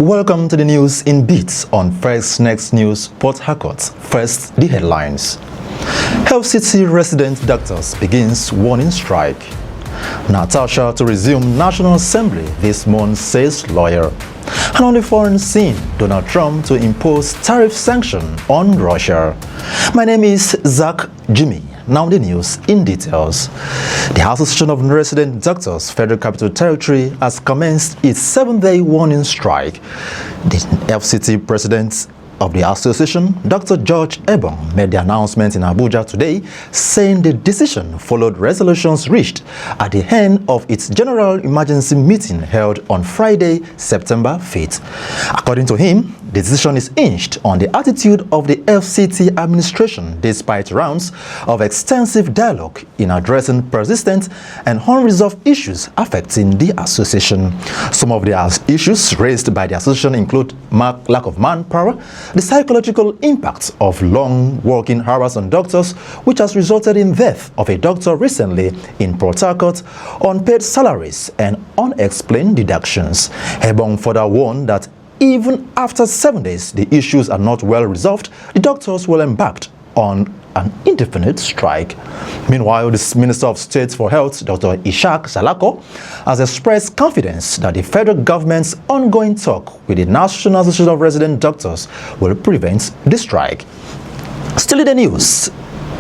Welcome to the news in bits on First Next News Port Harcourt. First, the headlines. FCT resident doctors begins warning strike. Natasha to resume National Assembly this month, says lawyer. And on the foreign scene, Donald Trump to impose tariff sanction on Russia. My name is Zach Jimmy. Now the news in details. The Association of Resident Doctors Federal Capital Territory has commenced its 7-day warning strike. The FCT president of the association, Dr. George Ebong, made the announcement in Abuja today, saying the decision followed resolutions reached at the end of its general emergency meeting held on Friday, September 5th. According to him, the decision is hinged on the attitude of the FCT administration despite rounds of extensive dialogue in addressing persistent and unresolved issues affecting the association. Some of the issues raised by the association include lack of manpower, the psychological impact of long working hours on doctors, which has resulted in death of a doctor recently in Port Harcourt, unpaid salaries, and unexplained deductions. Ebong further warned that even after 7 days, the issues are not well resolved, the doctors will embark on an indefinite strike. Meanwhile, the Minister of State for Health, Dr. Ishaq Salako, has expressed confidence that the federal government's ongoing talk with the National Association of Resident Doctors will prevent the strike. Still in the news,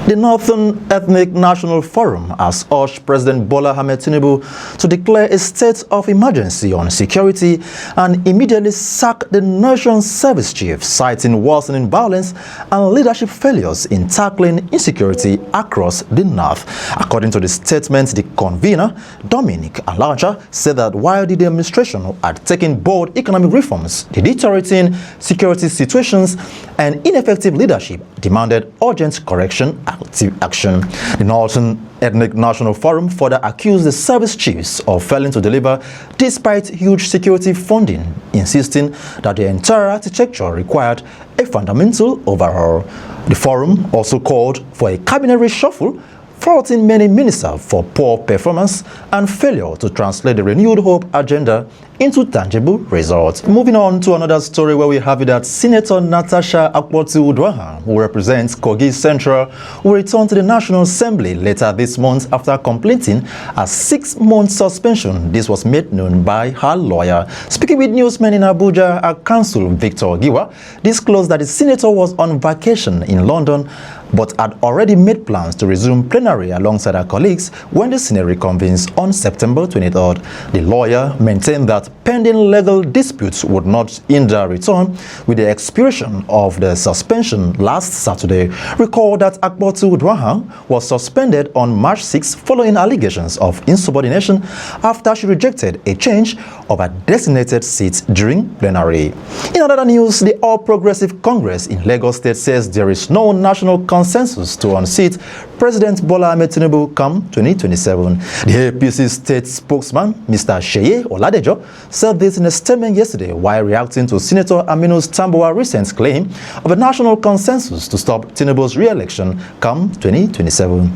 the Northern Ethnic National Forum has urged President Bola Ahmed Tinubu to declare a state of emergency on security and immediately sack the nation's service chief, citing worsening violence and leadership failures in tackling insecurity across the North. According to the statement, the convener, Dominic Alaja, said that while the administration had taken bold economic reforms, the deteriorating security situations and ineffective leadership demanded urgent correction action. The Northern Ethnic National Forum further accused the service chiefs of failing to deliver despite huge security funding, insisting that the entire architecture required a fundamental overhaul. The forum also called for a cabinet reshuffle, faulting many ministers for poor performance and failure to translate the renewed hope agenda into tangible results. Moving on to another story where we have it that Senator Natasha Akpoti-Uduaghan, who represents Kogi Central, will return to the National Assembly later this month after completing a 6-month suspension. This was made known by her lawyer. Speaking with newsmen in Abuja, her counsel, Victor Giwa, disclosed that the senator was on vacation in London but had already made plans to resume plenary alongside her colleagues when the Senate reconvenes on September 23rd. The lawyer maintained that pending legal disputes would not hinder return with the expiration of the suspension last Saturday. Recall that Akpoti-Uduaghan was suspended on March 6 following allegations of insubordination after she rejected a change of a designated seat during plenary. In other news, the All Progressive Congress in Lagos State says there is no national consensus to unseat President Bola Ahmed Tinubu come 2027. The APC state spokesman, Mr. Sheye Oladejo, said this in a statement yesterday while reacting to Senator Aminu Tambuwal's recent claim of a national consensus to stop Tinubu's re-election come 2027.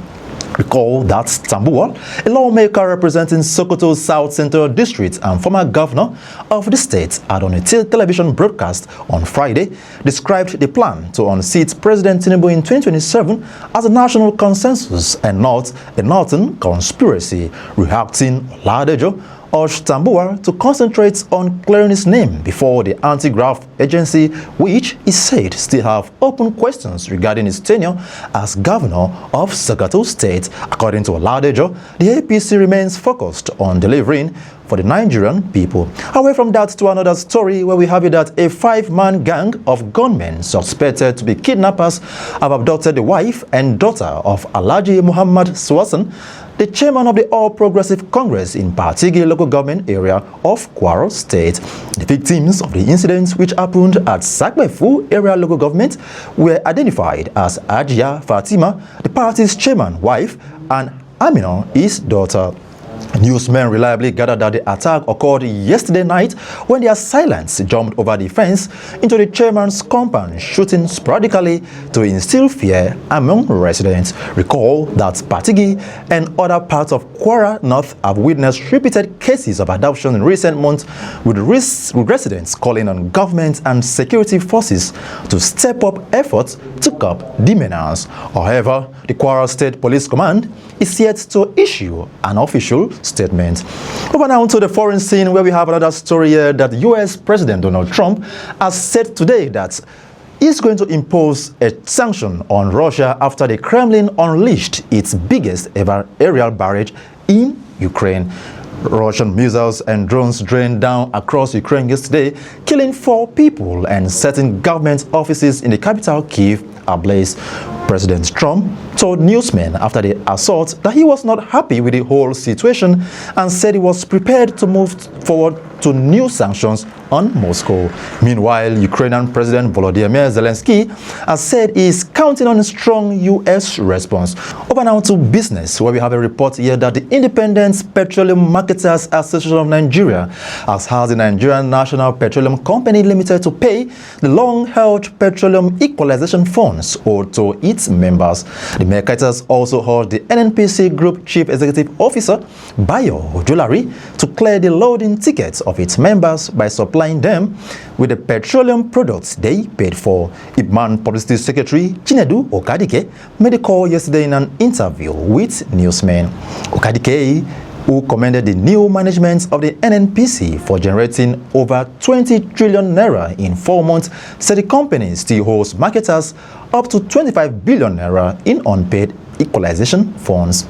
Recall that Tambuwal, a lawmaker representing Sokoto South Central District and former governor of the state, had on a television broadcast on Friday described the plan to unseat President Tinubu in 2027 as a national consensus and not a northern conspiracy. Reacting, Oladejo urged Tambuwal to concentrate on clearing his name before the anti-graft agency, which he said still have open questions regarding his tenure as governor of Sokoto State. According to Oladejo, the APC remains focused on delivering for the Nigerian people. Away from that to another story where we have it that a 5-man gang of gunmen suspected to be kidnappers have abducted the wife and daughter of Alhaji Muhammad Swasan, the chairman of the All Progressive Congress in Patigi local government area of Kwara State. The victims of the incident, which happened at Sakbefu area local government, were identified as Ajia Fatima, the party's chairman wife, and Amina, his daughter. Newsmen reliably gathered that the attack occurred yesterday night when the assailants jumped over the fence into the chairman's compound, shooting sporadically to instill fear among residents. Recall that Patigi and other parts of Kwara North have witnessed repeated cases of abduction in recent months, with residents calling on government and security forces to step up efforts to curb the menace. However, the Kwara State Police Command is yet to issue an official statement. Over now to the foreign scene, where we have another story here that US President Donald Trump has said today that he's going to impose a sanction on Russia after the Kremlin unleashed its biggest ever aerial barrage in Ukraine. Russian missiles and drones drained down across Ukraine yesterday, killing 4 people and setting government offices in the capital Kyiv ablaze. President Trump told newsmen after the assault that he was not happy with the whole situation and said he was prepared to move forward to new sanctions on Moscow. Meanwhile, Ukrainian President Volodymyr Zelensky has said he is counting on a strong U.S. response. Over now to business, where we have a report here that the Independent Petroleum Marketers Association of Nigeria has asked the Nigerian National Petroleum Company Limited to pay the long-held petroleum equalization funds owed to its members. The marketers also urged the NNPC Group Chief Executive Officer Bayo Ojulari to clear the loading tickets of its members by supplying them with the petroleum products they paid for. IPMAN Publicity Secretary Chinedu Okadike made a call yesterday in an interview with newsmen. Okadike, who commended the new management of the NNPC for generating over 20 trillion naira in 4 months, said the company still holds marketers up to 25 billion naira in unpaid equalization funds.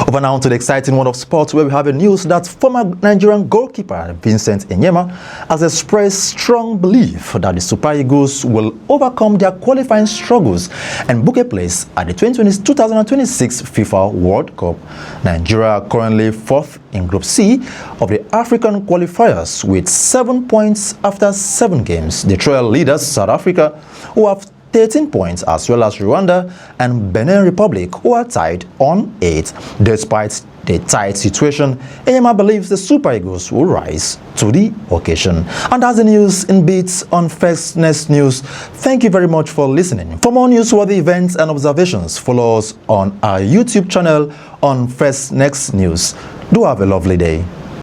Over now to the exciting world of sports, where we have a news that former Nigerian goalkeeper Vincent Enyema has expressed strong belief that the Super Eagles will overcome their qualifying struggles and book a place at the 2026 FIFA World Cup. Nigeria are currently 4th in Group C of the African qualifiers with 7 points after 7 games. The trail leaders, South Africa, who have 13 points, as well as Rwanda and Benin Republic, who are tied on 8. Despite the tight situation, Enyema believes the Super Eagles will rise to the occasion. And that's the news in bits on First Next News. Thank you very much for listening. For more newsworthy events and observations, follow us on our YouTube channel on First Next News. Do have a lovely day.